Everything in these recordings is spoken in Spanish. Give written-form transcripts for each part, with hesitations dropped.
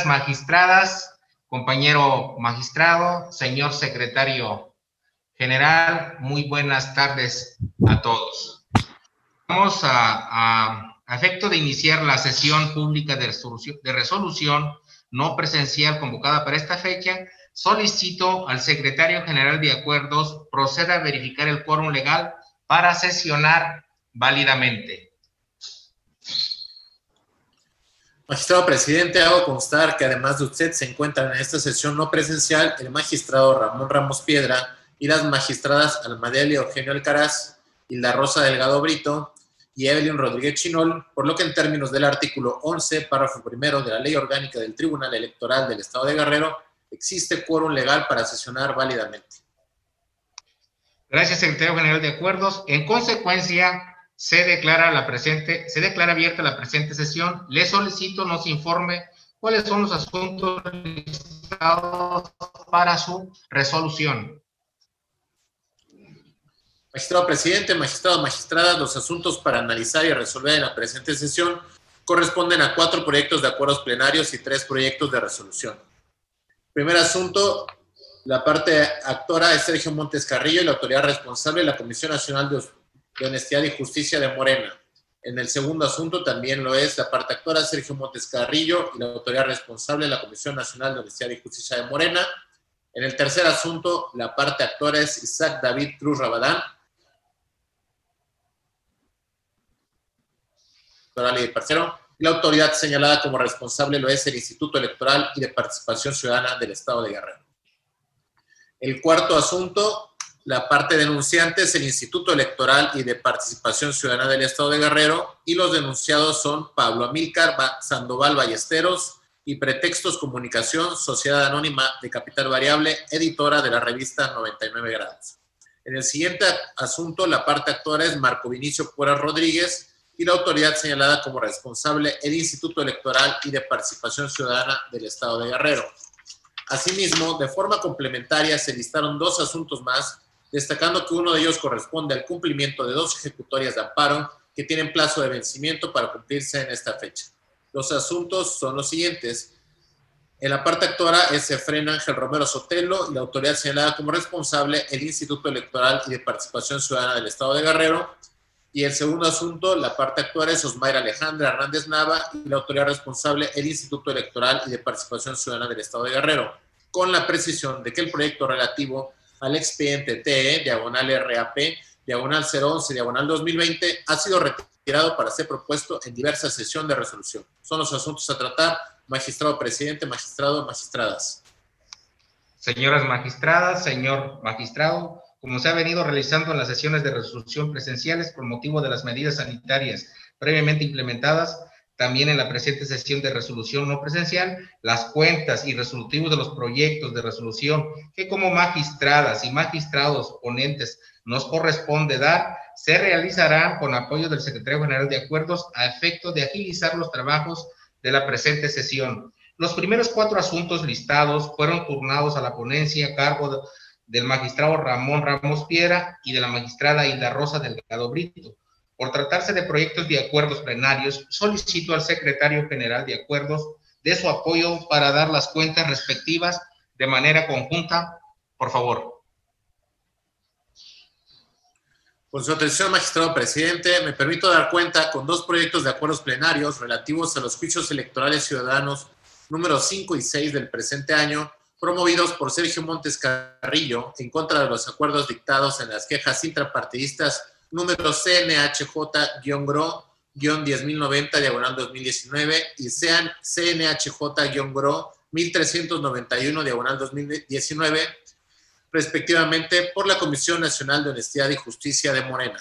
magistradas, compañero magistrado, señor secretario general, muy buenas tardes a todos. Vamos a efecto de iniciar la sesión pública de resolución no presencial convocada para esta fecha, solicito al secretario general de acuerdos proceda a verificar el quórum legal para sesionar válidamente. Magistrado presidente, hago constar que además de usted se encuentran en esta sesión no presencial el magistrado Ramón Ramos Piedra y las magistradas Almadelia Eugenio Alcaraz, Hilda Rosa Delgado Brito y Evelyn Rodríguez Chinol, por lo que en términos del artículo 11, párrafo primero de la Ley Orgánica del Tribunal Electoral del Estado de Guerrero, existe quórum legal para sesionar válidamente. Gracias, secretario general de acuerdos. En consecuencia, se declara abierta la presente sesión. Le solicito nos informe cuáles son los asuntos listados para su resolución. Magistrado presidente, magistrado, magistradas, los asuntos para analizar y resolver en la presente sesión corresponden a 4 proyectos de acuerdos plenarios y 3 proyectos de resolución. Primer asunto, la parte actora es Sergio Montes Carrillo y la autoridad responsable de la Comisión Nacional de Honestidad y Justicia de Morena. En el segundo asunto también lo es la parte actora Sergio Montes Carrillo y la autoridad responsable de la Comisión Nacional de Honestidad y Justicia de Morena. En el tercer asunto, la parte actora es Isaac David Cruz Rabadán y parcero. La autoridad señalada como responsable lo es el Instituto Electoral y de Participación Ciudadana del Estado de Guerrero. El cuarto asunto, la parte denunciante es el Instituto Electoral y de Participación Ciudadana del Estado de Guerrero y los denunciados son Pablo Amílcar Sandoval Ballesteros y Pretextos Comunicación, Sociedad Anónima de Capital Variable, editora de la revista 99 Grados. En el siguiente asunto, la parte actora es Marco Vinicio Cuevas Rodríguez y la autoridad señalada como responsable el Instituto Electoral y de Participación Ciudadana del Estado de Guerrero. Asimismo, de forma complementaria se listaron 2 asuntos más, destacando que uno de ellos corresponde al cumplimiento de 2 ejecutorias de amparo que tienen plazo de vencimiento para cumplirse en esta fecha. Los asuntos son los siguientes. En la parte actora es Efrén Ángel Romero Sotelo y la autoridad señalada como responsable el Instituto Electoral y de Participación Ciudadana del Estado de Guerrero. Y el segundo asunto, la parte actual es Osmayra Alejandra Hernández Nava y la autoridad responsable el Instituto Electoral y de Participación Ciudadana del Estado de Guerrero, con la precisión de que el proyecto relativo al expediente TE, diagonal RAP, diagonal 011, diagonal 2020, ha sido retirado para ser propuesto en diversa sesión de resolución. Son los asuntos a tratar, magistrado presidente, magistrado, magistradas. Señoras magistradas, señor magistrado, como se ha venido realizando en las sesiones de resolución presenciales por motivo de las medidas sanitarias previamente implementadas, también en la presente sesión de resolución no presencial, las cuentas y resolutivos de los proyectos de resolución que como magistradas y magistrados ponentes nos corresponde dar, se realizarán con apoyo del secretario general de acuerdos a efecto de agilizar los trabajos de la presente sesión. Los primeros 4 asuntos listados fueron turnados a la ponencia a cargo del magistrado Ramón Ramos Piedra y de la magistrada Hilda Rosa Delgado Brito. Por tratarse de proyectos de acuerdos plenarios, solicito al secretario general de acuerdos de su apoyo para dar las cuentas respectivas de manera conjunta, por favor. Con su atención, magistrado presidente, me permito dar cuenta con 2 proyectos de acuerdos plenarios relativos a los juicios electorales ciudadanos número 5 y 6 del presente año, promovidos por Sergio Montes Carrillo en contra de los acuerdos dictados en las quejas intrapartidistas número CNHJ-GRO-10090, diagonal 2019, y CNHJ-GRO 1391, diagonal 2019, respectivamente, por la Comisión Nacional de Honestidad y Justicia de Morena.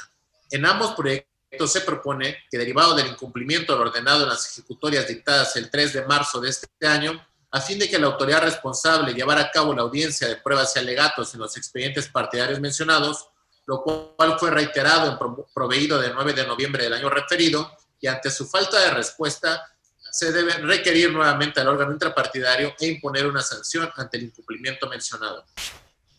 En ambos proyectos se propone que, derivado del incumplimiento de lo ordenado en las ejecutorias dictadas el 3 de marzo de este año, a fin de que la autoridad responsable llevara a cabo la audiencia de pruebas y alegatos en los expedientes partidarios mencionados, lo cual fue reiterado en proveído del 9 de noviembre del año referido, y ante su falta de respuesta, se debe requerir nuevamente al órgano intrapartidario e imponer una sanción ante el incumplimiento mencionado.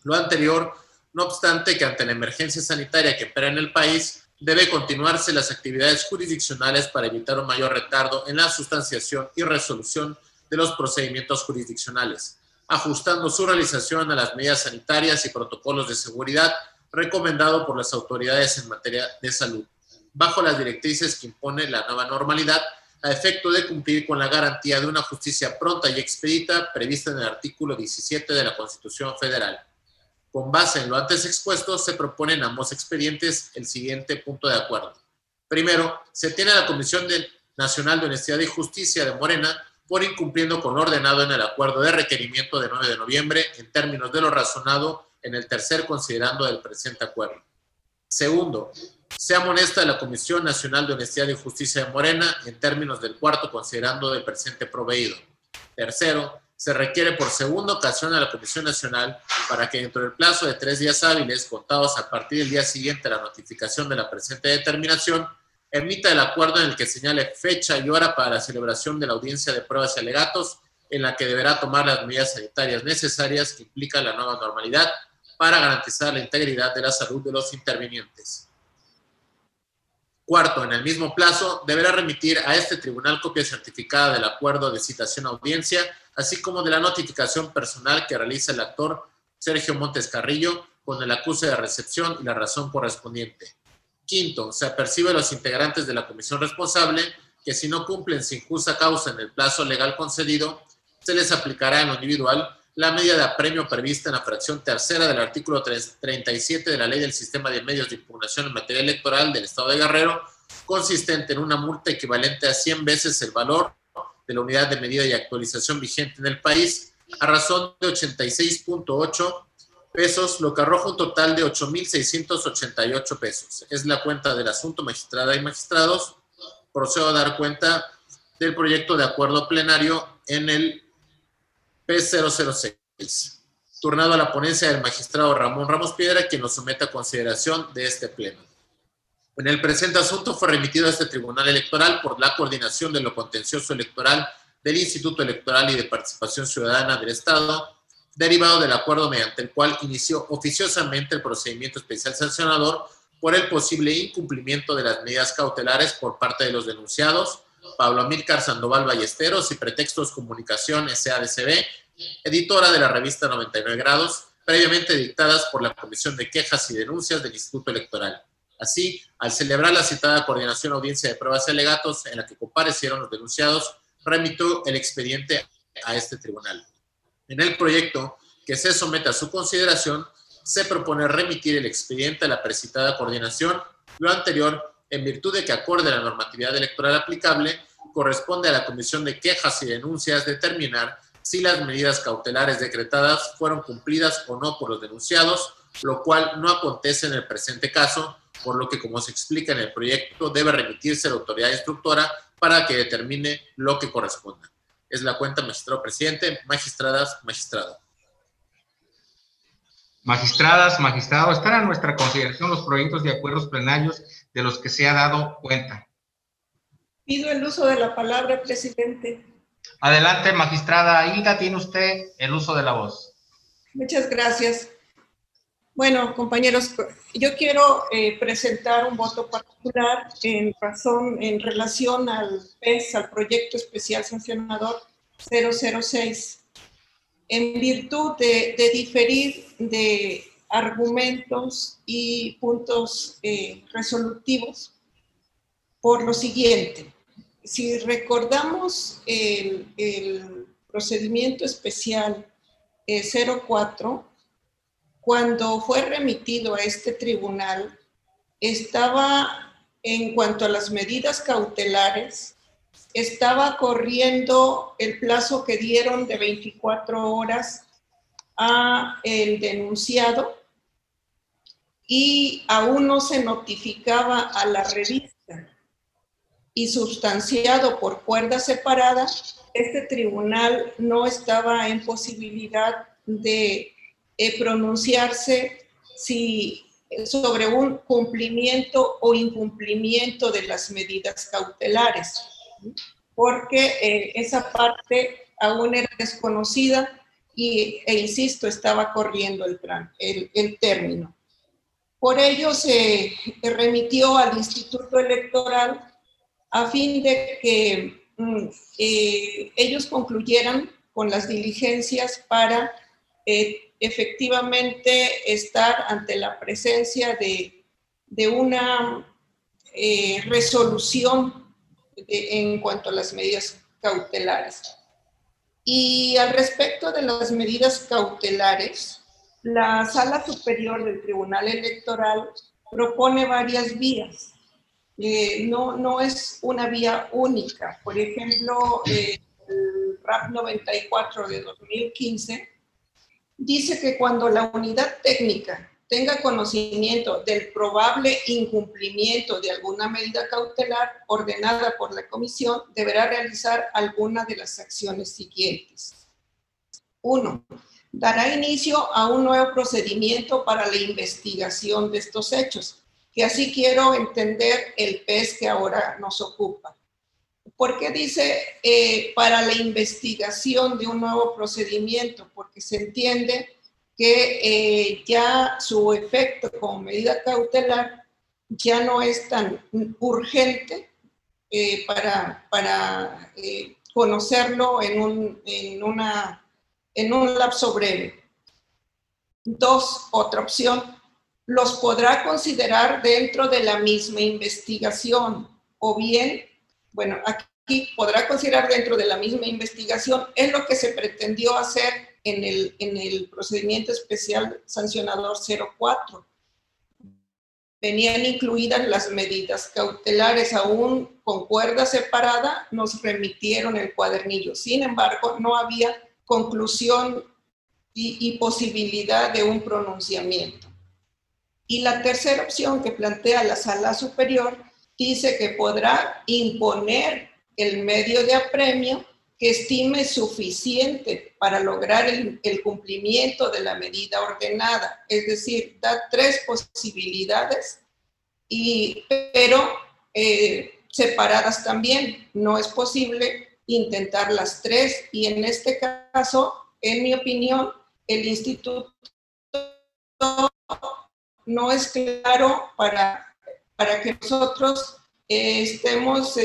Lo anterior, no obstante que ante la emergencia sanitaria que opera en el país, debe continuarse las actividades jurisdiccionales para evitar un mayor retardo en la sustanciación y resolución de los procedimientos jurisdiccionales, ajustando su realización a las medidas sanitarias y protocolos de seguridad recomendado por las autoridades en materia de salud, bajo las directrices que impone la nueva normalidad, a efecto de cumplir con la garantía de una justicia pronta y expedita prevista en el artículo 17 de la Constitución Federal. Con base en lo antes expuesto, se proponen ambos expedientes el siguiente punto de acuerdo. Primero, se tiene a la Comisión Nacional de Honestidad y Justicia de Morena por incumpliendo con lo ordenado en el acuerdo de requerimiento de 9 de noviembre en términos de lo razonado en el tercer considerando del presente acuerdo. Segundo, se amonesta a la Comisión Nacional de Honestidad y Justicia de Morena en términos del cuarto considerando del presente proveído. Tercero, se requiere por segunda ocasión a la Comisión Nacional para que dentro del plazo de 3 días hábiles, contados a partir del día siguiente a la notificación de la presente determinación, emita el acuerdo en el que señale fecha y hora para la celebración de la audiencia de pruebas y alegatos, en la que deberá tomar las medidas sanitarias necesarias que implica la nueva normalidad para garantizar la integridad de la salud de los intervinientes. Cuarto, en el mismo plazo, deberá remitir a este tribunal copia certificada del acuerdo de citación a audiencia, así como de la notificación personal que realiza el actor Sergio Montes Carrillo con el acuse de recepción y la razón correspondiente. Quinto, se apercibe a los integrantes de la comisión responsable que si no cumplen sin justa causa en el plazo legal concedido, se les aplicará en lo individual la medida de apremio prevista en la fracción tercera del artículo 37 de la Ley del Sistema de Medios de Impugnación en materia electoral del Estado de Guerrero, consistente en una multa equivalente a 100 veces el valor de la unidad de medida y actualización vigente en el país, a razón de 86.8 pesos, lo que arroja un total de 8.688 pesos. Es la cuenta del asunto, magistrada y magistrados. Procedo a dar cuenta del proyecto de acuerdo plenario en el P006. Turnado a la ponencia del magistrado Ramón Ramos Piedra, quien lo somete a consideración de este pleno. En el presente asunto fue remitido a este Tribunal Electoral por la coordinación de lo contencioso electoral del Instituto Electoral y de Participación Ciudadana del Estado, derivado del acuerdo mediante el cual inició oficiosamente el procedimiento especial sancionador por el posible incumplimiento de las medidas cautelares por parte de los denunciados, Pablo Amílcar Sandoval Ballesteros y Pretextos Comunicación S.A.D.C.B., editora de la revista 99 Grados, previamente dictadas por la Comisión de Quejas y Denuncias del Instituto Electoral. Así, al celebrar la citada coordinación audiencia de pruebas y alegatos en la que comparecieron los denunciados, remitió el expediente a este tribunal. En el proyecto que se somete a su consideración, se propone remitir el expediente a la precitada coordinación. Lo anterior, en virtud de que acorde a la normatividad electoral aplicable, corresponde a la Comisión de Quejas y Denuncias determinar si las medidas cautelares decretadas fueron cumplidas o no por los denunciados, lo cual no acontece en el presente caso, por lo que, como se explica en el proyecto, debe remitirse a la autoridad instructora para que determine lo que corresponda. Es la cuenta, magistrado presidente, magistradas, magistrado. Magistradas, magistrado, están a nuestra consideración los proyectos de acuerdos plenarios de los que se ha dado cuenta. Pido el uso de la palabra, presidente. Adelante, magistrada Hilda, tiene usted el uso de la voz. Muchas gracias. Bueno, compañeros, yo quiero presentar un voto particular en relación al PES, al Proyecto Especial Sancionador 006, en virtud de diferir de argumentos y puntos resolutivos por lo siguiente. Si recordamos el procedimiento especial 04, cuando fue remitido a este tribunal, estaba, en cuanto a las medidas cautelares, estaba corriendo el plazo que dieron de 24 horas a el denunciado y aún no se notificaba a la revista. Y sustanciado por cuerda separada, este tribunal no estaba en posibilidad de pronunciarse sobre un cumplimiento o incumplimiento de las medidas cautelares, porque esa parte aún era desconocida e insisto, estaba corriendo el término. Por ello se remitió al Instituto Electoral a fin de que ellos concluyeran con las diligencias para efectivamente estar ante la presencia de una resolución en cuanto a las medidas cautelares. Y al respecto de las medidas cautelares, la Sala Superior del Tribunal Electoral propone varias vías. No es una vía única. Por ejemplo, el RAP 94 de 2015 dice que cuando la unidad técnica tenga conocimiento del probable incumplimiento de alguna medida cautelar ordenada por la comisión, deberá realizar alguna de las acciones siguientes. 1. Dará inicio a un nuevo procedimiento para la investigación de estos hechos, que así quiero entender el PES que ahora nos ocupa. ¿Por qué dice para la investigación de un nuevo procedimiento? Porque se entiende que ya su efecto como medida cautelar ya no es tan urgente para conocerlo en un lapso breve. 2, otra opción, los podrá considerar dentro de la misma investigación o bien, bueno, aquí podrá considerar dentro de la misma investigación, es lo que se pretendió hacer en el procedimiento especial sancionador 04. Venían incluidas las medidas cautelares, aún con cuerda separada, nos remitieron el cuadernillo. Sin embargo, no había conclusión y posibilidad de un pronunciamiento. Y la tercera opción que plantea la Sala Superior dice que podrá imponer el medio de apremio que estime suficiente para lograr el cumplimiento de la medida ordenada. Es decir, da 3 posibilidades, pero separadas también. No es posible intentar las 3 y en este caso, en mi opinión, el instituto no es claro para que nosotros estemos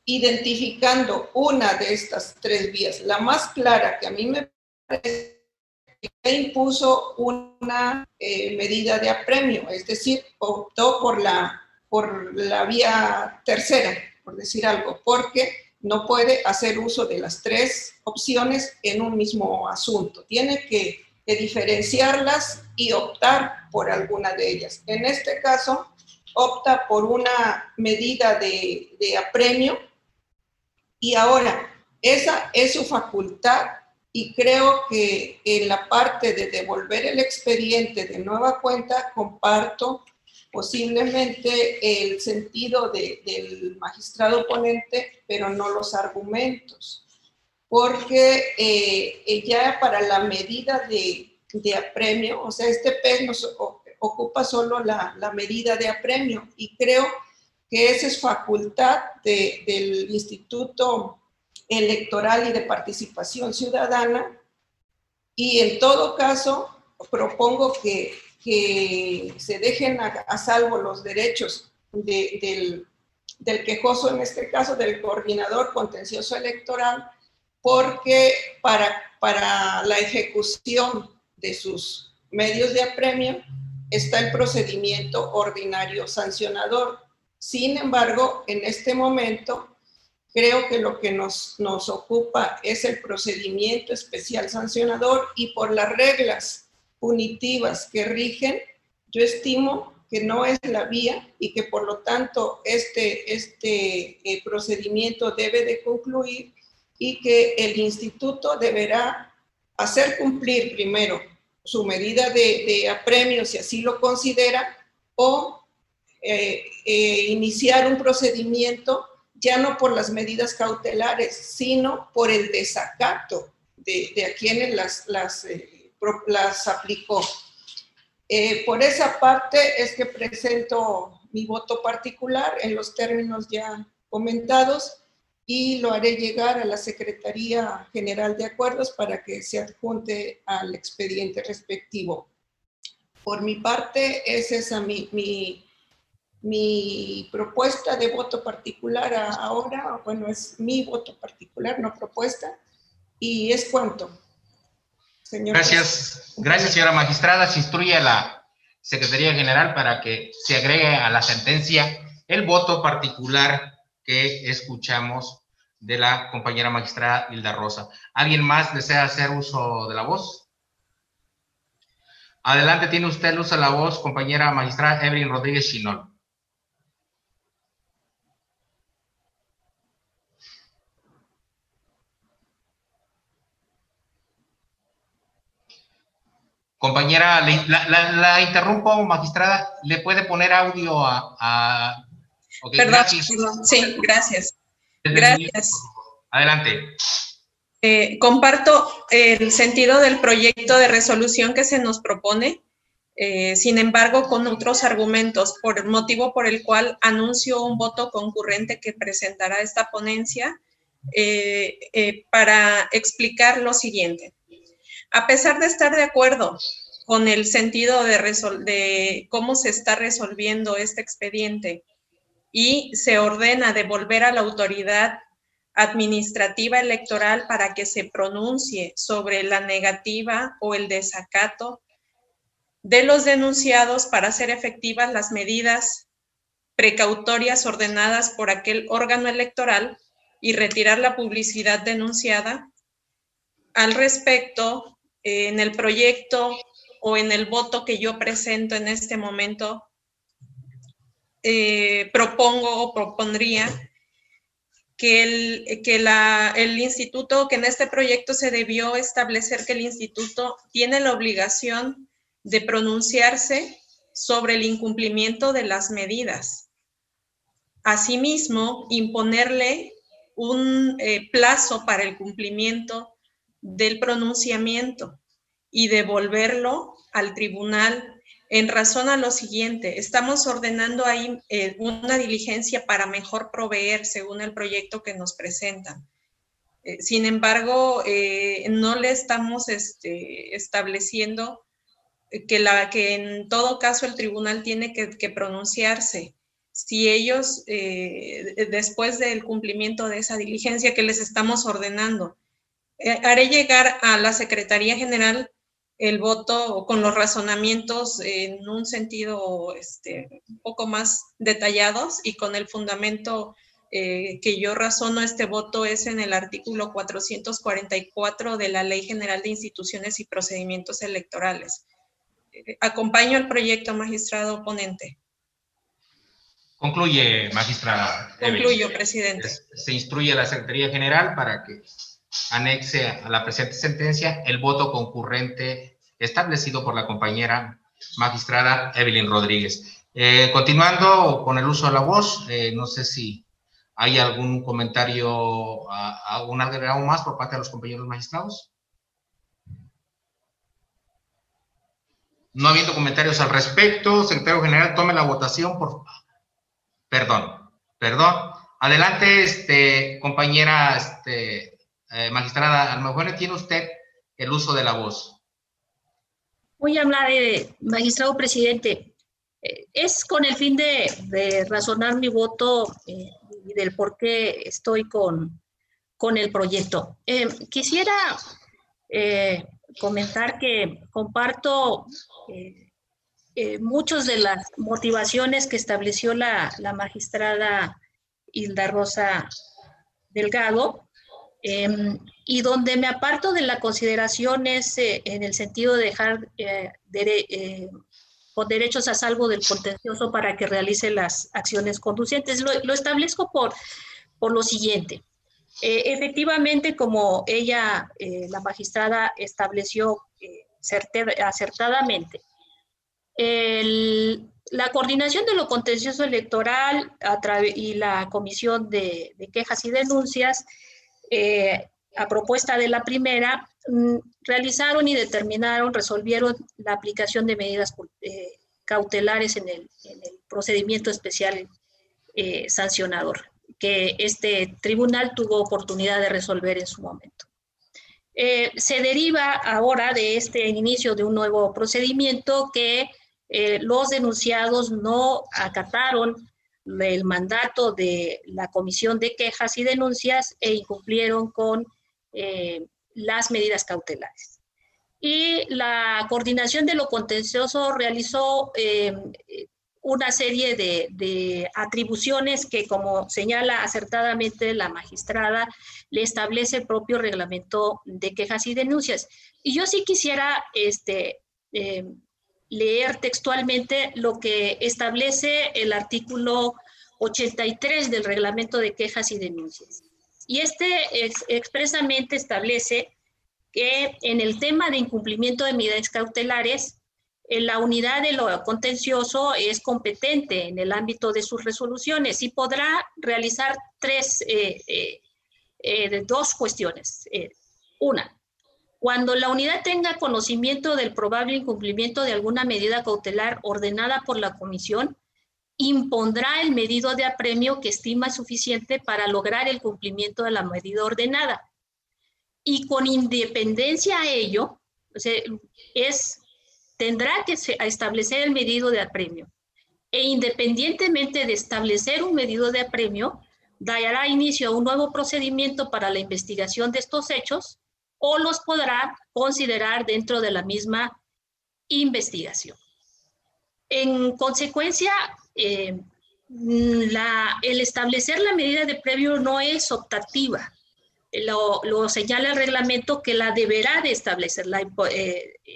identificando una de estas 3 vías. La más clara que a mí me parece que impuso una medida de apremio, es decir, optó por la vía tercera, por decir algo, porque no puede hacer uso de las 3 opciones en un mismo asunto. Tiene que diferenciarlas y optar por alguna de ellas. En este caso, opta por una medida de apremio y ahora, esa es su facultad y creo que en la parte de devolver el expediente de nueva cuenta comparto posiblemente el sentido del magistrado ponente, pero no los argumentos. Porque ya para la medida de apremio, o sea, este PES nos ocupa solo la medida de apremio y creo que esa es facultad del Instituto Electoral y de Participación Ciudadana y en todo caso propongo que se dejen a salvo los derechos del quejoso, en este caso del coordinador contencioso electoral, porque para la ejecución de sus medios de apremio está el procedimiento ordinario sancionador. Sin embargo, en este momento, creo que lo que nos ocupa es el procedimiento especial sancionador y por las reglas punitivas que rigen, yo estimo que no es la vía y que por lo tanto este procedimiento debe de concluir y que el instituto deberá hacer cumplir primero su medida de apremio, si así lo considera, o iniciar un procedimiento ya no por las medidas cautelares, sino por el desacato de a quienes las aplicó. Por esa parte es que presento mi voto particular en los términos ya comentados y lo haré llegar a la Secretaría General de Acuerdos para que se adjunte al expediente respectivo. Por mi parte, es esa mi mi propuesta de voto particular ahora, bueno, es mi voto particular, no propuesta, y es cuanto. Señor Gracias, gracias, señora magistrada. Se instruye a la Secretaría General para que se agregue a la sentencia el voto particular que escuchamos de la compañera magistrada Hilda Rosa. ¿Alguien más desea hacer uso de la voz? Adelante, tiene usted el uso de la voz, compañera magistrada Evelyn Rodríguez Chinol. Compañera, la interrumpo, magistrada. ¿Le puede poner audio a... Okay, perdón, gracias. perdón. Sí, gracias. Gracias. Adelante. Comparto el sentido del proyecto de resolución que se nos propone, sin embargo, con otros argumentos, por el motivo por el cual anuncio un voto concurrente que presentará esta ponencia para explicar lo siguiente. A pesar de estar de acuerdo con el sentido de cómo se está resolviendo este expediente y se ordena devolver a la autoridad administrativa electoral para que se pronuncie sobre la negativa o el desacato de los denunciados para hacer efectivas las medidas precautorias ordenadas por aquel órgano electoral y retirar la publicidad denunciada. Al respecto, en el proyecto o en el voto que yo presento en este momento, propongo o propondría que el instituto, que en este proyecto se debió establecer que el instituto tiene la obligación de pronunciarse sobre el incumplimiento de las medidas. Asimismo, imponerle un plazo para el cumplimiento del pronunciamiento y devolverlo al tribunal en razón a lo siguiente. Estamos ordenando ahí una diligencia para mejor proveer según el proyecto que nos presentan. Sin embargo, no le estamos estableciendo que en todo caso el tribunal tiene que pronunciarse. Si ellos, después del cumplimiento de esa diligencia que les estamos ordenando, haré llegar a la Secretaría General el voto con los razonamientos en un sentido un poco más detallados y con el fundamento que yo razono este voto es en el artículo 444 de la Ley General de Instituciones y Procedimientos Electorales. Acompaño el proyecto, magistrado ponente. Concluye, magistrada. Concluyo, presidente. Se instruye a la Secretaría General para que anexe a la presente sentencia el voto concurrente establecido por la compañera magistrada Evelyn Rodríguez. Continuando con el uso de la voz, no sé si hay algún comentario, algún agregado más por parte de los compañeros magistrados. No habiendo comentarios al respecto, secretario general, tome la votación por... Perdón. Adelante, compañera, magistrada Almafuene, tiene usted el uso de la voz. Muy amable, magistrado presidente. Es con el fin de razonar mi voto y del por qué estoy con el proyecto. Quisiera comentar que comparto muchas de las motivaciones que estableció la magistrada Hilda Rosa Delgado, y donde me aparto de la consideración es en el sentido de dejar con derechos a salvo del contencioso para que realice las acciones conducentes. Lo establezco por lo siguiente. Efectivamente, como ella, la magistrada, estableció acertadamente, la coordinación de lo contencioso electoral y la comisión de quejas y denuncias, a propuesta de la primera, realizaron y resolvieron la aplicación de medidas cautelares en el procedimiento especial sancionador, que este tribunal tuvo oportunidad de resolver en su momento. Se deriva ahora de este inicio de un nuevo procedimiento que los denunciados no acataron el mandato de la Comisión de Quejas y Denuncias e incumplieron con las medidas cautelares. Y la Coordinación de lo Contencioso realizó una serie de atribuciones que, como señala acertadamente la magistrada, le establece el propio reglamento de quejas y denuncias. Y yo sí quisiera leer textualmente lo que establece el artículo 83 del reglamento de quejas y denuncias. Y expresamente establece que en el tema de incumplimiento de medidas cautelares, la unidad de lo contencioso es competente en el ámbito de sus resoluciones y podrá realizar dos cuestiones. Una, cuando la unidad tenga conocimiento del probable incumplimiento de alguna medida cautelar ordenada por la comisión, impondrá el medido de apremio que estima suficiente para lograr el cumplimiento de la medida ordenada. Y con independencia a ello, o sea, tendrá que establecer el medido de apremio. E independientemente de establecer un medido de apremio, dará inicio a un nuevo procedimiento para la investigación de estos hechos o los podrá considerar dentro de la misma investigación. En consecuencia, el establecer la medida de apremio no es optativa. Lo señala el reglamento que la deberá de establecer,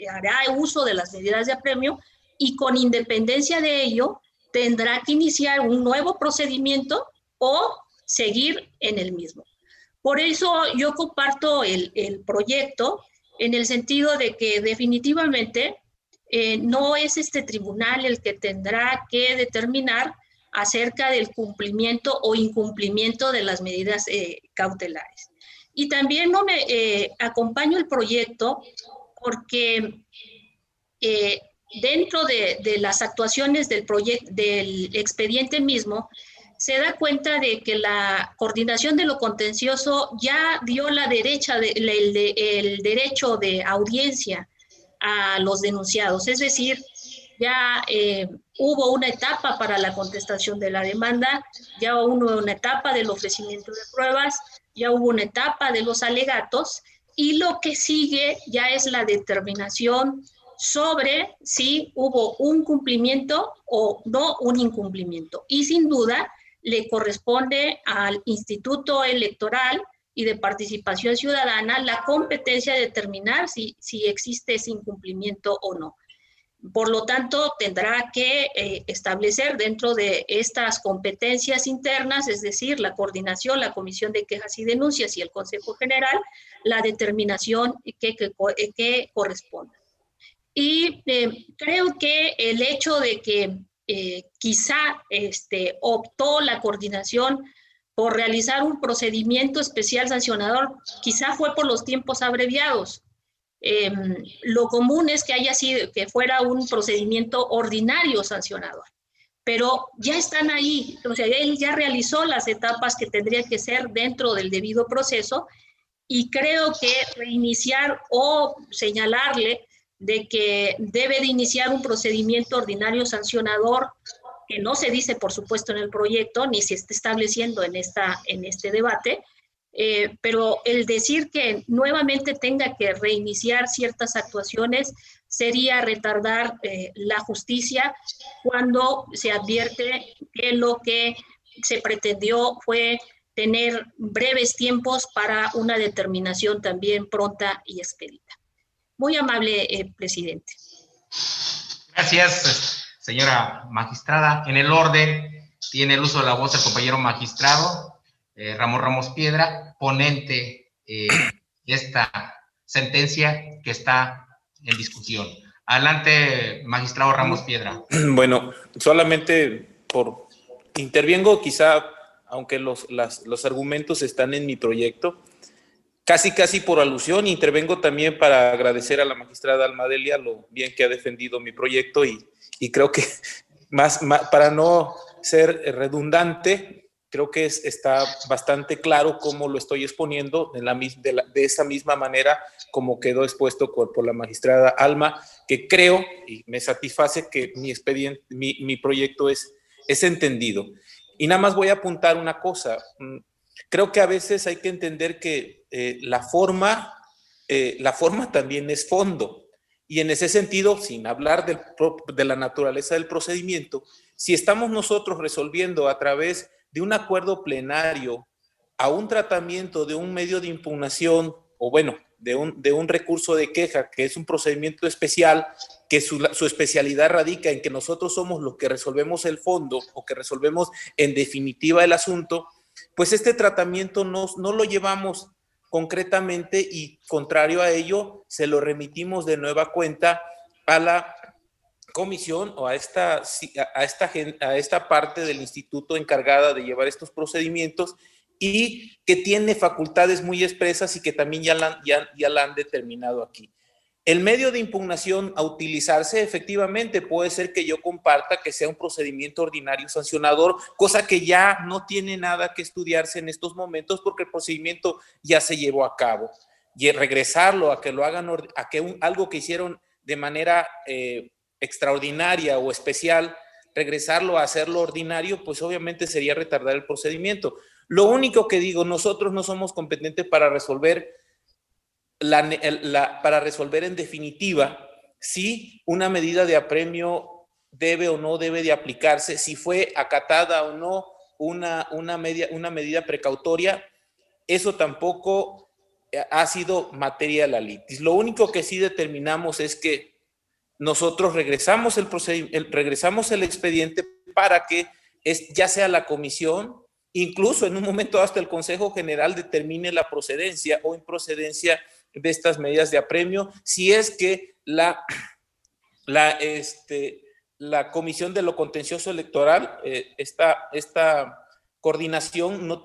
hará uso de las medidas de apremio y con independencia de ello tendrá que iniciar un nuevo procedimiento o seguir en el mismo. Por eso yo comparto el proyecto en el sentido de que definitivamente no es este tribunal el que tendrá que determinar acerca del cumplimiento o incumplimiento de las medidas cautelares. Y también acompaño el proyecto porque dentro de las actuaciones del expediente mismo, se da cuenta de que la Coordinación de lo Contencioso ya dio el derecho de audiencia a los denunciados, es decir, ya hubo una etapa para la contestación de la demanda, ya hubo una etapa del ofrecimiento de pruebas, ya hubo una etapa de los alegatos y lo que sigue ya es la determinación sobre si hubo un cumplimiento o no un incumplimiento. Y sin duda le corresponde al Instituto Electoral y de Participación Ciudadana la competencia de determinar si existe ese incumplimiento o no. Por lo tanto, tendrá que establecer dentro de estas competencias internas, es decir, la coordinación, la Comisión de Quejas y Denuncias y el Consejo General, la determinación que corresponda. Y creo que el hecho de que quizá optó la coordinación por realizar un procedimiento especial sancionador, quizá fue por los tiempos abreviados. Lo común es que fuera un procedimiento ordinario sancionador, pero ya están ahí, o sea, él ya realizó las etapas que tendría que ser dentro del debido proceso y creo que reiniciar o señalarle de que debe de iniciar un procedimiento ordinario sancionador, que no se dice, por supuesto, en el proyecto, ni se está estableciendo en este debate, pero el decir que nuevamente tenga que reiniciar ciertas actuaciones sería retardar la justicia cuando se advierte que lo que se pretendió fue tener breves tiempos para una determinación también pronta y expedita. Muy amable, presidente. Gracias, señora magistrada. En el orden, tiene el uso de la voz el compañero magistrado Ramón Ramos Piedra, ponente de esta sentencia que está en discusión. Adelante, magistrado Ramos Piedra. Bueno, solamente intervengo quizá, aunque los argumentos están en mi proyecto, casi por alusión, intervengo también para agradecer a la magistrada Almadelia lo bien que ha defendido mi proyecto y creo que más para no ser redundante, creo que está bastante claro cómo lo estoy exponiendo de esa misma manera como quedó expuesto por la magistrada Alma, que creo y me satisface que mi proyecto es entendido. Y nada más voy a apuntar una cosa. Creo que a veces hay que entender que la forma también es fondo. Y en ese sentido, sin hablar de la naturaleza del procedimiento, si estamos nosotros resolviendo a través de un acuerdo plenario a un tratamiento de un medio de impugnación, o bueno, de un recurso de queja, que es un procedimiento especial, que su especialidad radica en que nosotros somos los que resolvemos el fondo o que resolvemos en definitiva el asunto, pues este tratamiento no lo llevamos concretamente y contrario a ello, se lo remitimos de nueva cuenta a la comisión o a esta parte del instituto encargada de llevar estos procedimientos y que tiene facultades muy expresas y que también ya la han determinado aquí. El medio de impugnación a utilizarse efectivamente puede ser que yo comparta que sea un procedimiento ordinario sancionador, cosa que ya no tiene nada que estudiarse en estos momentos porque el procedimiento ya se llevó a cabo. Y regresarlo a que lo hagan, algo que hicieron de manera extraordinaria o especial, regresarlo a hacerlo ordinario, pues obviamente sería retardar el procedimiento. Lo único que digo, nosotros no somos competentes para resolver en definitiva si una medida de apremio debe o no debe de aplicarse, si fue acatada o no una medida precautoria. Eso tampoco ha sido materia de la litis. Lo único que sí determinamos es que nosotros regresamos el expediente para que ya sea la comisión, incluso en un momento hasta el Consejo General determine la procedencia o improcedencia de estas medidas de apremio, si es que la Comisión de lo Contencioso Electoral, esta coordinación no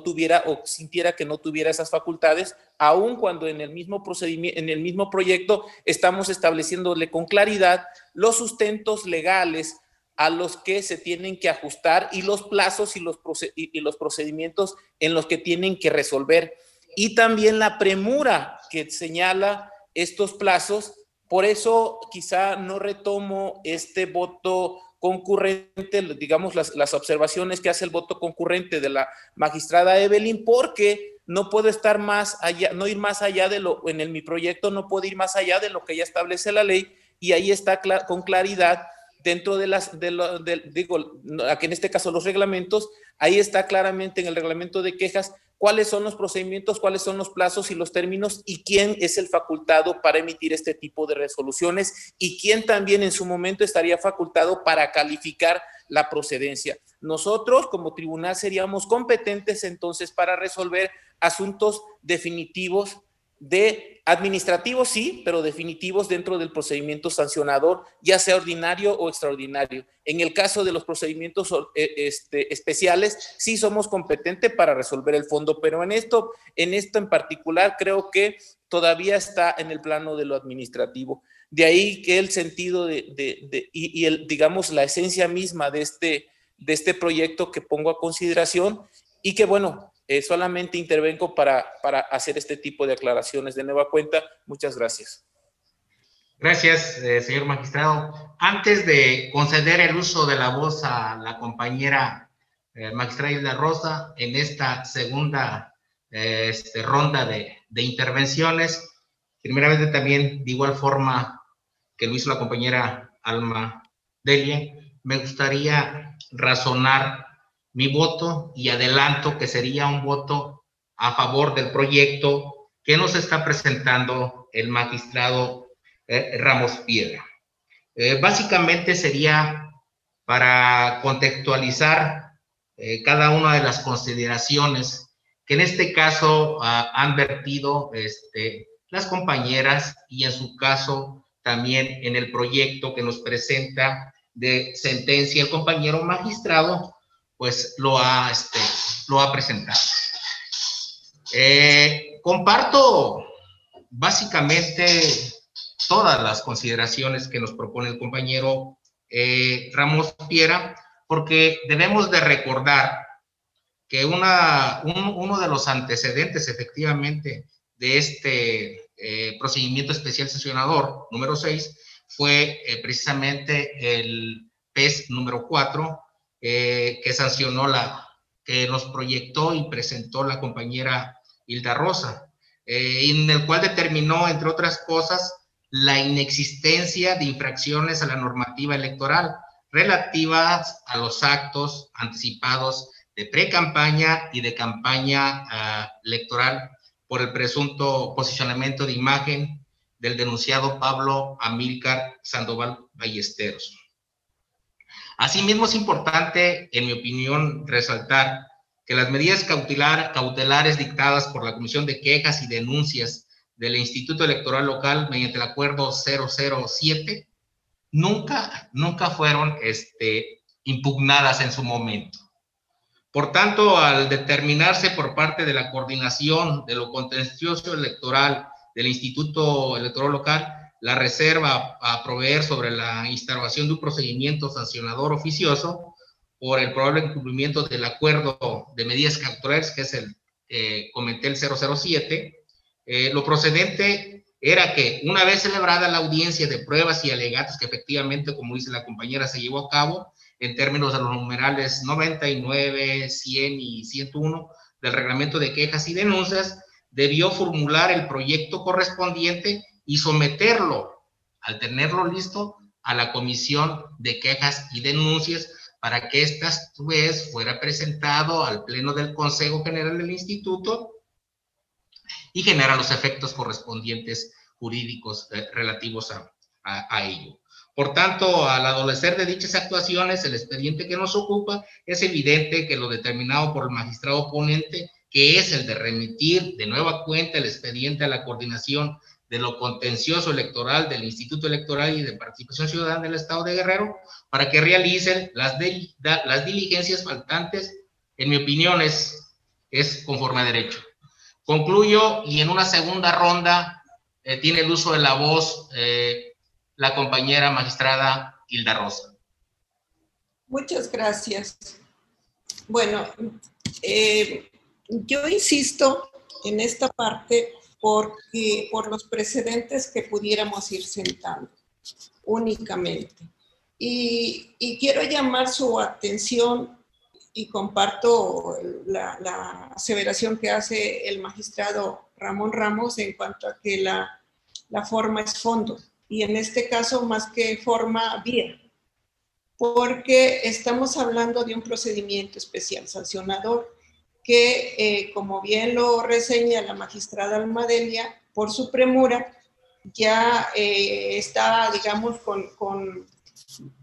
tuviera o sintiera que no tuviera esas facultades, aun cuando en el mismo procedimiento, en el mismo proyecto estamos estableciéndole con claridad los sustentos legales a los que se tienen que ajustar y los plazos y los procedimientos en los que tienen que resolver, y también la premura que señala estos plazos. Por eso quizá no retomo este voto concurrente, digamos las observaciones que hace el voto concurrente de la magistrada Evelyn, porque no puedo estar más allá, no ir más allá de mi proyecto no puedo ir más allá de lo que ya establece la ley, y ahí está con claridad dentro aquí en este caso los reglamentos, ahí está claramente en el reglamento de quejas cuáles son los procedimientos, cuáles son los plazos y los términos y quién es el facultado para emitir este tipo de resoluciones y quién también en su momento estaría facultado para calificar la procedencia. Nosotros como tribunal seríamos competentes entonces para resolver asuntos definitivos administrativos, sí, pero definitivos dentro del procedimiento sancionador, ya sea ordinario o extraordinario. En el caso de los procedimientos especiales, sí somos competentes para resolver el fondo, pero en esto en particular creo que todavía está en el plano de lo administrativo. De ahí que el sentido digamos, la esencia misma de este proyecto que pongo a consideración y que, bueno, solamente intervengo para hacer este tipo de aclaraciones de nueva cuenta. Muchas gracias. Gracias, señor magistrado. Antes de conceder el uso de la voz a la compañera magistrada Hilda Rosa en esta segunda ronda de intervenciones, primeramente también de igual forma que lo hizo la compañera Alma Delia, me gustaría razonar mi voto y adelanto que sería un voto a favor del proyecto que nos está presentando el magistrado Ramos Piedra. Básicamente sería para contextualizar cada una de las consideraciones que en este caso han vertido las compañeras y en su caso también en el proyecto que nos presenta de sentencia el compañero magistrado, pues lo ha presentado. Comparto básicamente todas las consideraciones que nos propone el compañero Ramos Piedra, porque debemos de recordar que uno de los antecedentes efectivamente de este procedimiento especial sancionador número 6 fue precisamente el PES número 4, que sancionó que nos proyectó y presentó la compañera Hilda Rosa, en el cual determinó, entre otras cosas, la inexistencia de infracciones a la normativa electoral relativas a los actos anticipados de pre-campaña y de campaña electoral por el presunto posicionamiento de imagen del denunciado Pablo Amílcar Sandoval Ballesteros. Asimismo, es importante, en mi opinión, resaltar que las medidas cautelares dictadas por la Comisión de Quejas y Denuncias del Instituto Electoral Local mediante el Acuerdo 007 nunca fueron impugnadas en su momento. Por tanto, al determinarse por parte de la coordinación de lo contencioso electoral del Instituto Electoral Local la reserva a proveer sobre la instauración de un procedimiento sancionador oficioso por el probable incumplimiento del acuerdo de medidas cautelares, que es comenté el 007, lo procedente era que una vez celebrada la audiencia de pruebas y alegatos que efectivamente, como dice la compañera, se llevó a cabo en términos de los numerales 99, 100 y 101 del reglamento de quejas y denuncias, debió formular el proyecto correspondiente y someterlo, al tenerlo listo, a la Comisión de Quejas y Denuncias para que esta vez fuera presentado al Pleno del Consejo General del Instituto y genera los efectos correspondientes jurídicos relativos a ello. Por tanto, al adolecer de dichas actuaciones, el expediente que nos ocupa, es evidente que lo determinado por el magistrado ponente, que es el de remitir de nueva cuenta el expediente a la coordinación de lo contencioso electoral del Instituto Electoral y de Participación Ciudadana del Estado de Guerrero, para que realicen las diligencias faltantes, en mi opinión, es conforme a derecho. Concluyo, y en una segunda ronda tiene el uso de la voz la compañera magistrada Hilda Rosa. Muchas gracias. Bueno, yo insisto en esta parte por los precedentes que pudiéramos ir sentando únicamente. Y quiero llamar su atención y comparto la aseveración que hace el magistrado Ramón Ramos en cuanto a que la forma es fondo. Y en este caso, más que forma, vía. Porque estamos hablando de un procedimiento especial sancionador que, como bien lo reseña la magistrada Almadelia, por su premura, ya está, digamos, con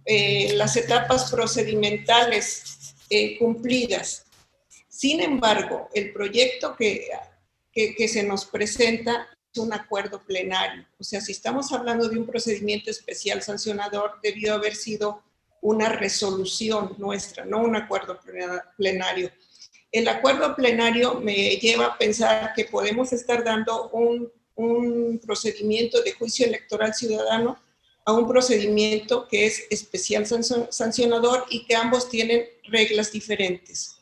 las etapas procedimentales cumplidas. Sin embargo, el proyecto que se nos presenta es un acuerdo plenario. O sea, si estamos hablando de un procedimiento especial sancionador, debió haber sido una resolución nuestra, no un acuerdo plenario. El acuerdo plenario me lleva a pensar que podemos estar dando un procedimiento de juicio electoral ciudadano a un procedimiento que es especial sancionador y que ambos tienen reglas diferentes.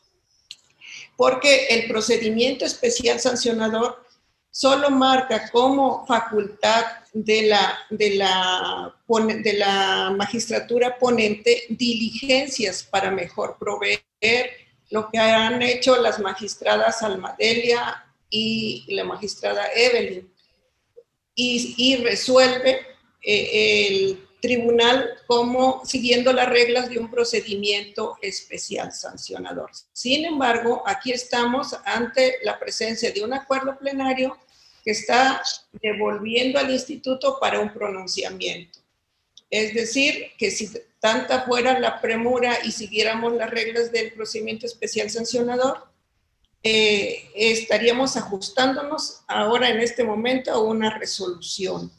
Porque el procedimiento especial sancionador solo marca como facultad de la magistratura ponente diligencias para mejor proveer lo que han hecho las magistradas Almadelia y la magistrada Evelyn. Y resuelve el tribunal como siguiendo las reglas de un procedimiento especial sancionador. Sin embargo, aquí estamos ante la presencia de un acuerdo plenario que está devolviendo al instituto para un pronunciamiento. Es decir, que si tanta fuera la premura y siguiéramos las reglas del procedimiento especial sancionador, estaríamos ajustándonos ahora en este momento a una resolución.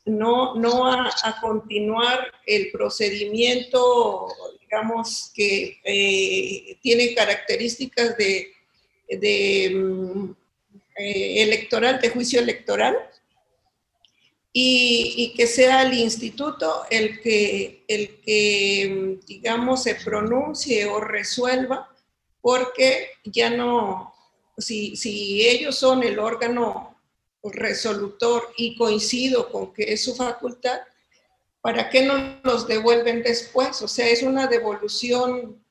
No a continuar el procedimiento, digamos, que tiene características electoral, de juicio electoral, y que sea el instituto el que digamos, se pronuncie o resuelva porque ya no, si ellos son el órgano resolutor y coincido con que es su facultad, ¿para qué no los devuelven después? O sea, es una devolución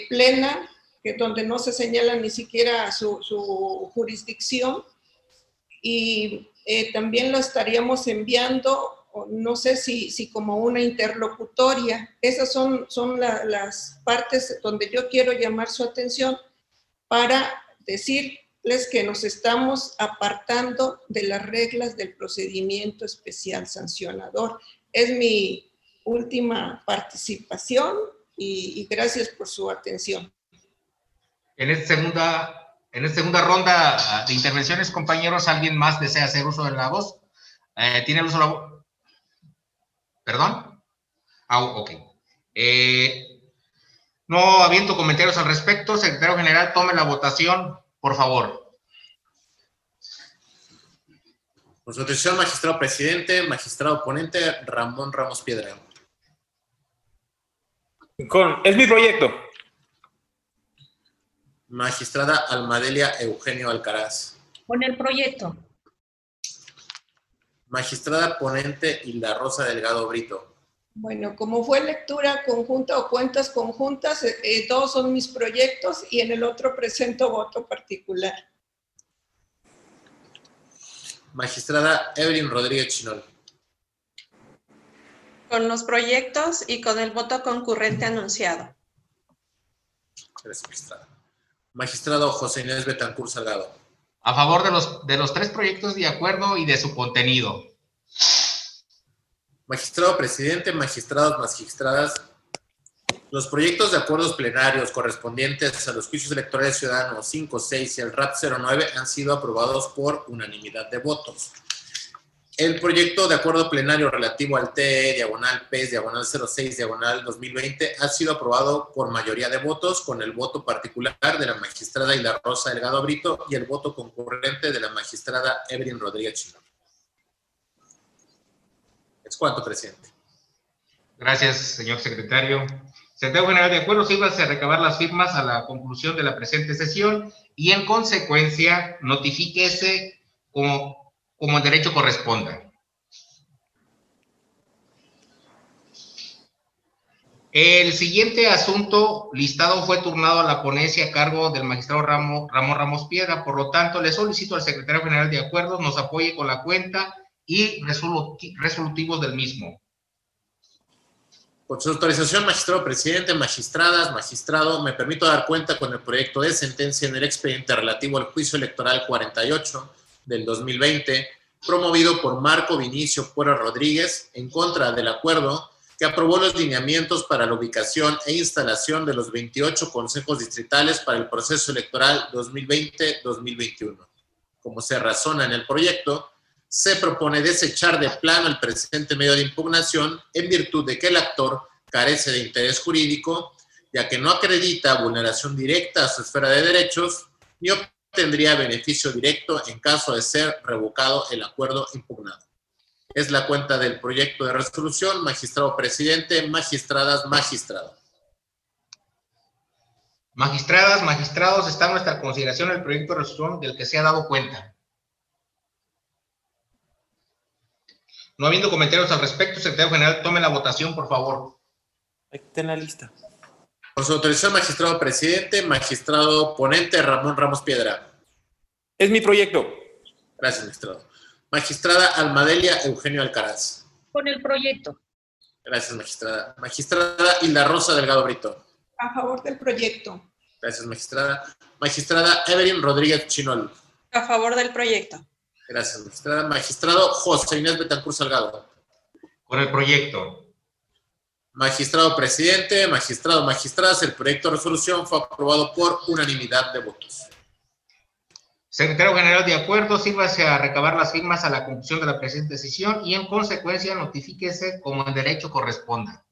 plena, que donde no se señala ni siquiera su jurisdicción, y también lo estaríamos enviando, no sé si como una interlocutoria. Esas son las partes donde yo quiero llamar su atención para decirles que nos estamos apartando de las reglas del procedimiento especial sancionador. Es mi última participación y gracias por su atención. En esta segunda ronda de intervenciones, compañeros, ¿alguien más desea hacer uso de la voz? ¿Tiene el uso de la voz? ¿Perdón? Ok. No habiendo comentarios al respecto, secretario general, tome la votación, por favor. Por su atención, magistrado presidente, magistrado ponente, Ramón Ramos Piedra. Es mi proyecto. Magistrada Almadelia Eugenio Alcaraz. Con el proyecto. Magistrada ponente Hilda Rosa Delgado Brito. Bueno, como fue lectura conjunta o cuentas conjuntas, todos son mis proyectos y en el otro presento voto particular. Magistrada Evelyn Rodríguez Chinol. Con los proyectos y con el voto concurrente anunciado. Gracias, magistrada. Magistrado José Inés Betancur Salgado. A favor de los tres proyectos de acuerdo y de su contenido. Magistrado presidente, magistrados, magistradas, los proyectos de acuerdos plenarios correspondientes a los juicios electorales ciudadanos 5, 6 y el RAP 09 han sido aprobados por unanimidad de votos. El proyecto de acuerdo plenario relativo al TE, diagonal PES, diagonal 06, diagonal 2020, ha sido aprobado por mayoría de votos, con el voto particular de la magistrada Hilda Rosa Delgado Brito y el voto concurrente de la magistrada Evelyn Rodríguez Chinol. Es cuanto, presidente. Gracias, señor secretario. Secretario General, de acuerdo, sírvase a recabar las firmas a la conclusión de la presente sesión y, en consecuencia, notifíquese como el derecho corresponda. El siguiente asunto listado fue turnado a la ponencia a cargo del magistrado Ramón Ramos Piedra. Por lo tanto, le solicito al secretario general de acuerdos nos apoye con la cuenta y resolutivos del mismo. Con su autorización, magistrado presidente, magistradas, magistrado, me permito dar cuenta con el proyecto de sentencia en el expediente relativo al juicio electoral 48 del 2020, promovido por Marco Vinicio Puerro Rodríguez, en contra del acuerdo que aprobó los lineamientos para la ubicación e instalación de los 28 consejos distritales para el proceso electoral 2020-2021. Como se razona en el proyecto, se propone desechar de plano el presente medio de impugnación en virtud de que el actor carece de interés jurídico, ya que no acredita vulneración directa a su esfera de derechos, ni obtendría beneficio directo en caso de ser revocado el acuerdo impugnado. Es la cuenta del proyecto de resolución, magistrado presidente, magistradas, magistrado. Magistradas, magistrados, está a nuestra consideración el proyecto de resolución del que se ha dado cuenta. No habiendo comentarios al respecto, secretario general, tome la votación, por favor. Ahí está en la lista. Por su autorización, magistrado presidente, magistrado ponente, Ramón Ramos Piedra. Es mi proyecto. Gracias, magistrado. Magistrada Almadelia Eugenio Alcaraz. Con el proyecto. Gracias, magistrada. Magistrada Hilda Rosa Delgado Brito. A favor del proyecto. Gracias, magistrada. Magistrada Evelyn Rodríguez Chinol. A favor del proyecto. Gracias, magistrada. Magistrado José Inés Betancur Salgado. Con el proyecto. Magistrado presidente, magistrado, magistradas, el proyecto de resolución fue aprobado por unanimidad de votos. Secretario general, de acuerdo, sírvase a recabar las firmas a la conclusión de la presente sesión y, en consecuencia, notifíquese como en derecho corresponda.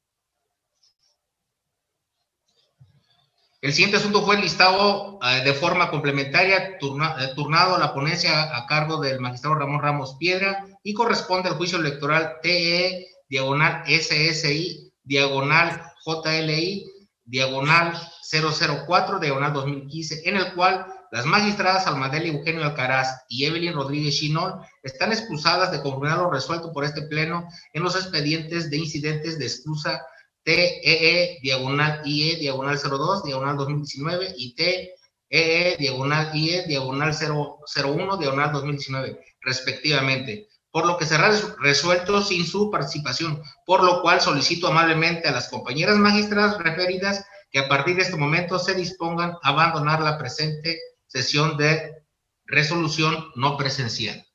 El siguiente asunto fue listado de forma complementaria, turnado a la ponencia a cargo del magistrado Ramón Ramos Piedra y corresponde al juicio electoral TE, diagonal SSI, diagonal JLI, diagonal 004, diagonal 2015, en el cual las magistradas Almadel Eugenio Alcaraz y Evelyn Rodríguez Chinol están excusadas de conformidad a lo resuelto por este pleno en los expedientes de incidentes de excusa TEE, diagonal IE, diagonal 02, diagonal 2019, y TEE, diagonal IE, diagonal 001, diagonal 2019, respectivamente, por lo que será resuelto sin su participación, por lo cual solicito amablemente a las compañeras magistradas referidas que a partir de este momento se dispongan a abandonar la presente sesión de resolución no presencial.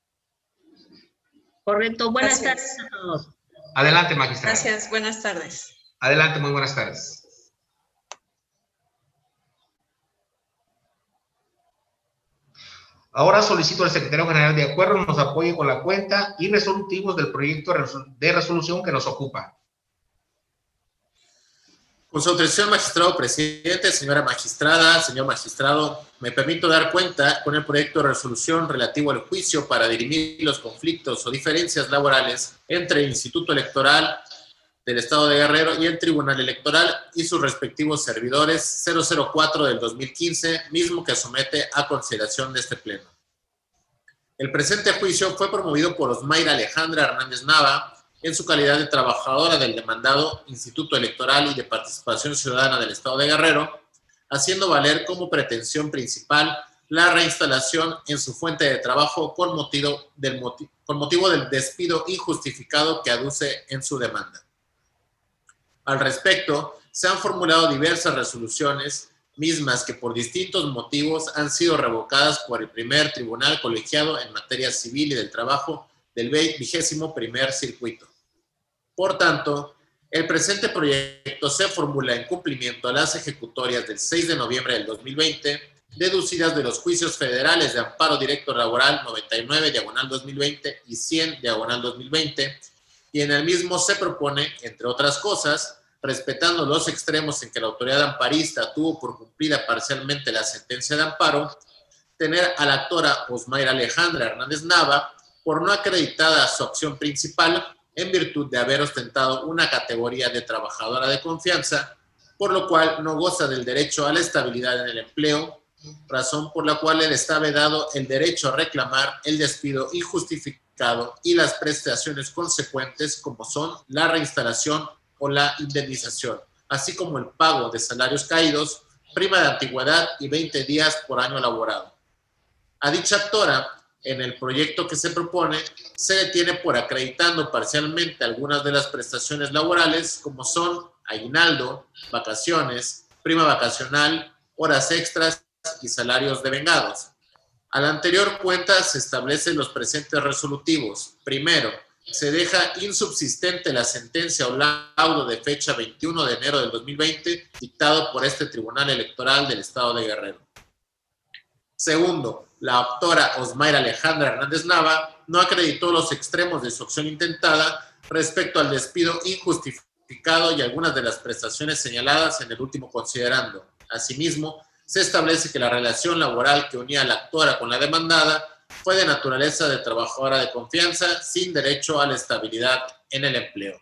Correcto. Buenas Gracias. tardes a todos. Adelante, magistrada. Gracias, buenas tardes. Adelante, muy buenas tardes. Ahora solicito al secretario general de acuerdo nos apoye con la cuenta y resolutivos del proyecto de resolución que nos ocupa. Con su autorización, magistrado presidente, señora magistrada, señor magistrado, me permito dar cuenta con el proyecto de resolución relativo al juicio para dirimir los conflictos o diferencias laborales entre el Instituto Electoral del Estado de Guerrero y el Tribunal Electoral y sus respectivos servidores 004 del 2015, mismo que somete a consideración de este pleno. El presente juicio fue promovido por Osmayra Alejandra Hernández Nava en su calidad de trabajadora del demandado Instituto Electoral y de Participación Ciudadana del Estado de Guerrero, haciendo valer como pretensión principal la reinstalación en su fuente de trabajo con motivo del despido injustificado que aduce en su demanda. Al respecto, se han formulado diversas resoluciones, mismas que por distintos motivos han sido revocadas por el primer tribunal colegiado en materia civil y del trabajo del 21º circuito. Por tanto, el presente proyecto se formula en cumplimiento a las ejecutorias del 6 de noviembre del 2020, deducidas de los juicios federales de amparo directo laboral 99, diagonal 2020 y 100, diagonal 2020, y en el mismo se propone, entre otras cosas, respetando los extremos en que la autoridad amparista tuvo por cumplida parcialmente la sentencia de amparo, tener a la actora Osmayra Alejandra Hernández Nava por no acreditada su acción principal en virtud de haber ostentado una categoría de trabajadora de confianza, por lo cual no goza del derecho a la estabilidad en el empleo, razón por la cual le está vedado el derecho a reclamar el despido injustificado y las prestaciones consecuentes como son la reinstalación o la indemnización, así como el pago de salarios caídos, prima de antigüedad y 20 días por año laborado. A dicha actora, en el proyecto que se propone, se detiene por acreditando parcialmente algunas de las prestaciones laborales, como son aguinaldo, vacaciones, prima vacacional, horas extras y salarios devengados. A la anterior cuenta se establecen los presentes resolutivos. Primero, se deja insubsistente la sentencia o laudo de fecha 21 de enero del 2020 dictado por este Tribunal Electoral del Estado de Guerrero. Segundo, la autora Osmayra Alejandra Hernández Nava no acreditó los extremos de su acción intentada respecto al despido injustificado y algunas de las prestaciones señaladas en el último considerando. Asimismo, se establece que la relación laboral que unía a la actora con la demandada fue de naturaleza de trabajadora de confianza sin derecho a la estabilidad en el empleo.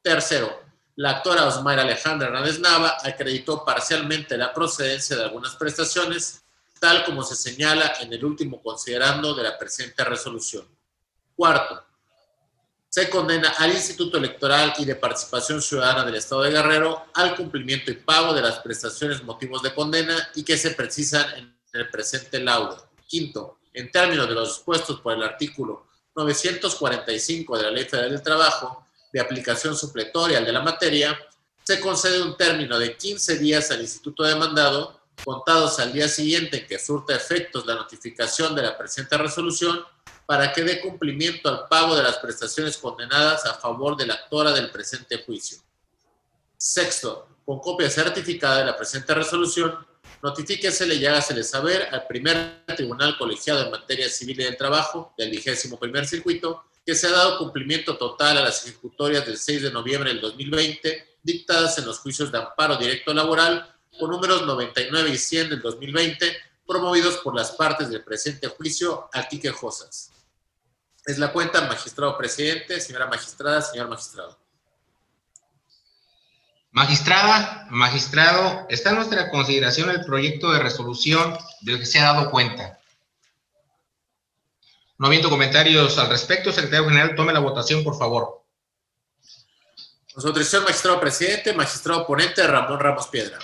Tercero, la actora Osmayra Alejandra Hernández Nava acreditó parcialmente la procedencia de algunas prestaciones, tal como se señala en el último considerando de la presente resolución. Cuarto, se condena al Instituto Electoral y de Participación Ciudadana del Estado de Guerrero al cumplimiento y pago de las prestaciones motivos de condena y que se precisan en el presente laudo. Quinto, en términos de los dispuestos por el artículo 945 de la Ley Federal del Trabajo, de aplicación supletoria al de la materia, se concede un término de 15 días al instituto demandado, contados al día siguiente en que surta efectos la notificación de la presente resolución, para que dé cumplimiento al pago de las prestaciones condenadas a favor de la actora del presente juicio. Sexto, con copia certificada de la presente resolución, notifíquesele y hágasele saber al primer tribunal colegiado en materia civil y del trabajo del 21º circuito que se ha dado cumplimiento total a las ejecutorias del 6 de noviembre del 2020 dictadas en los juicios de amparo directo laboral con números 99 y 100 del 2020 promovidos por las partes del presente juicio aquí quejosas. Es la cuenta, magistrado presidente, señora magistrada, señor magistrado. Magistrada, magistrado, está en nuestra consideración el proyecto de resolución del que se ha dado cuenta. No habiendo comentarios al respecto, secretario general, tome la votación, por favor. Con su autorización, magistrado presidente, magistrado ponente Ramón Ramos Piedra.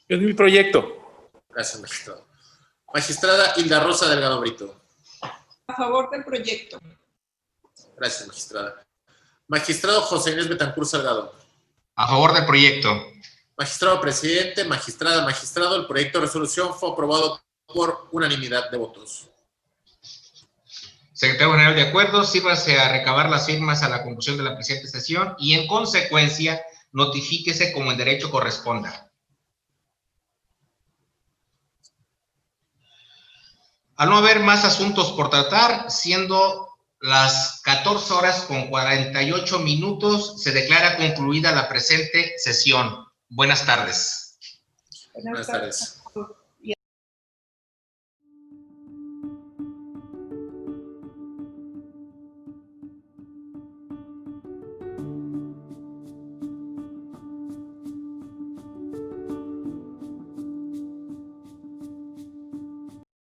Es mi proyecto. Gracias, magistrado. Magistrada Hilda Rosa Delgado Brito. A favor del proyecto. Gracias, magistrada. Magistrado José Inés Betancur Salgado. A favor del proyecto. Magistrado presidente, magistrada, magistrado, el proyecto de resolución fue aprobado por unanimidad de votos. Secretario general, de acuerdo, sírvase a recabar las firmas a la conclusión de la presente sesión y, en consecuencia, notifíquese como en derecho corresponda. Al no haber más asuntos por tratar, siendo las 14 horas con 48 minutos, se declara concluida la presente sesión. Buenas tardes. Buenas tardes.